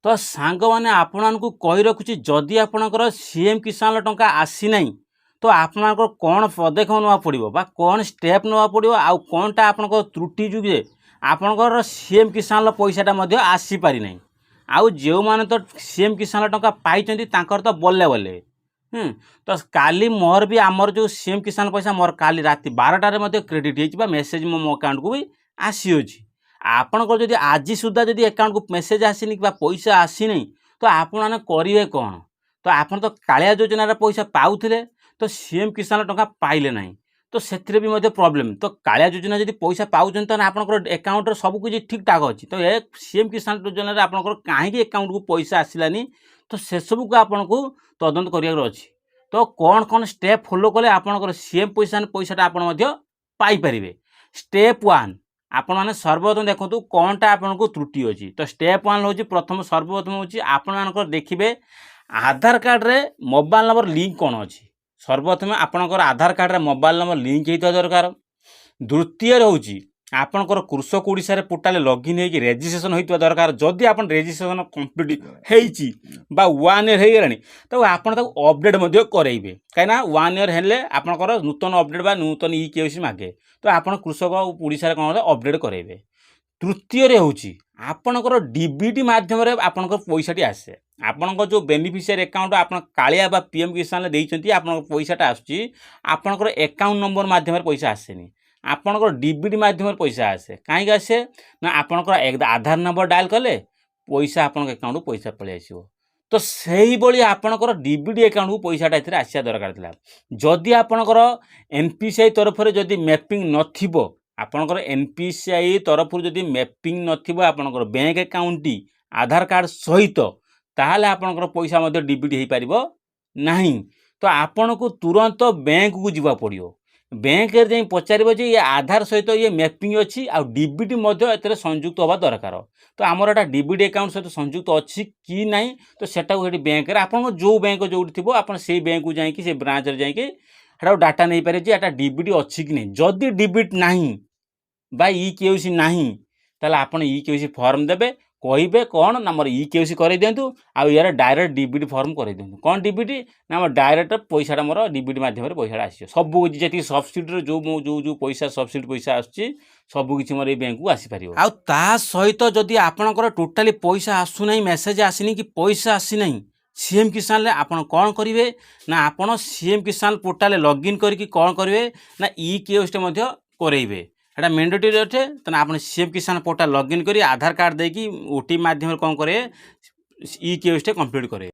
तो सांग मैंने आपण को कही रखुची जदि आपणकर सीएम किसान टंका आसी नहीं तो आपणकर कौन पदक्षेप ना पड़ो बा कौन स्टेप ना पड़ो आउ कौनटा आपणकर त्रुटि जुगे आपणकर सीएम किसान पैसाटा आसी पारि नहीं आउ जो माने तो सीएम किसान टंका पाई तो बल्ले बल्ले तो काली मोर भी आमर जो सीएम किसान पैसा मोर काली राति 12टार क्रेडिट हो मेसेज मो अकाउंट को भी आसी अच्छी आपणकर जदि आज सुधा जदि अकाउंट को मेसेज आसीनी पैसा आसी नहीं तो आपण करेंगे कौन तो आपन तो कालिया योजना पैसा पाऊले तो सीएम किसान टंका पाइले ना तो से भी प्रॉब्लम तो कालिया योजना जब पैसा पाँच आपंकर अकाउंट सब कुछ ठीक ठाक अच्छी तो ये सीएम किसान योजना आपंकर कहीं अकाउंट को पैसा आसलानी तो से सब को आपन को तदंत करार अच्छी तो कौन कौन स्टेप फॉलो कले आपंकर सीएम पैसाटा आप पाइपर स्टेप वन आपण मैंने सर्वप्रथम देखो कौनटा आपन को त्रुटि अच्छी तो स्टेप वन हूँ प्रथम सर्वप्रथम हूँ आपण देखिए आधार कार्ड रे मोबाइल नंबर लिंक कौन अच्छी सर्वप्रथम आपणकर आधार कार्ड रे मोबाइल नंबर लिंक होता दरकार द्वितीय हूँ आपणकर कृषक ओडिशा पोर्टाल लॉगिन होगी रेजिस्ट्रेशन होता दरकार जदि आप रेजिस्ट्रेशन कंप्लीट होती 1 ईयर हो गलानी तो आपड़ अपडेट करेंगे कहीं 1 ईयर हेल्ले आपणकर नूतन अपडेट बा नूतन ई-केवाईसी मागे तो आप कृषक ओडिशा कौन अपडेट करेंगे तृतीय हूँ आपणकर डीबीटी मध्यम आपणकर पैसाटी आसे आपणकर जो बेनिफिशियरी अकाउंट आप कालिया बा पीएम किसान देइचंती आपन पैसाटा आसुची आपणकर अकाउंट नंबर मध्यम पैसा आसेनी आपणकर डीबीटी मध्यम पैसा आसे कहीं आसे ना आपणकर आधार नंबर डायल कले पैसा आपन अकाउंट पैसा पलि आसो तो सही बड़ी आपणकर डीबीटी अकाउंट को पैसाटा एथिरे आसिया दरकार थिला जदि आपणकर एनपीसीआई तरफ जदि मैपिंग नथिबो आपणकर एनपीसीआई तरफ जदि मैपिंग नथिबो आपणकर बैंक अकाउंट टी आधार कार्ड सहित ताहले आपणकर पैसा मध्य डीबीटी हो पारिबो नहीं तो आपन को तुरंत बैंक को जीवा पड़ियो बैंक रे पचारिबो जे ये आधार सहित ये मैपिंग अच्छी आ डीबीटी मध्य एतरे संयुक्त होबा दरकार तो आमर एटा डीबीटी अकाउंट सहित संयुक्त अच्छी कि नहीं तो सेटा को बैंक रे आपन जो बैंक जोठी थिबो आपन से बैंक को जाई कि से ब्रांच रे जाई कि हेटा डाटा नहीं पारे जे एटा डीबीटी अच्छी कि नहीं जदि डीबीटी नहीं बा ई-केवाईसी नहीं ताले आपन ई-केवाईसी फॉर्म देबे कहे कौन ना मोर ई-केवाईसी कर दिंतु आउ यार डायरेक्ट डीबीटी फॉर्म कर दिंतु कौन डीबीटी ना मोर डायरेक्ट पैसाटा मोर डीबीटी मध्यम पैसा आसो सब जी सब्सिडी जो जो जो पैसा सब्सिडी पैसा आसुची सबकि मोर ये बैंक को आसीपर आउ ता सहित जदि आपणकर टोटाली पैसा आसुना मेसेज आसनी कि पैसा आसी नहीं सीएम किसान आपन कौन करेंगे ना आपन सीएम किसान पोर्टाल लॉगिन करके कौन करेंगे ना ई-केवाईसी करेंगे एटा मैंडेटरी अटे तो आप सीएम किसान पोर्टाल लॉगिन करी आधार कार्ड देकी ओटीपी माध्यम कौन करे ई-केवाईसी कंप्लीट करे।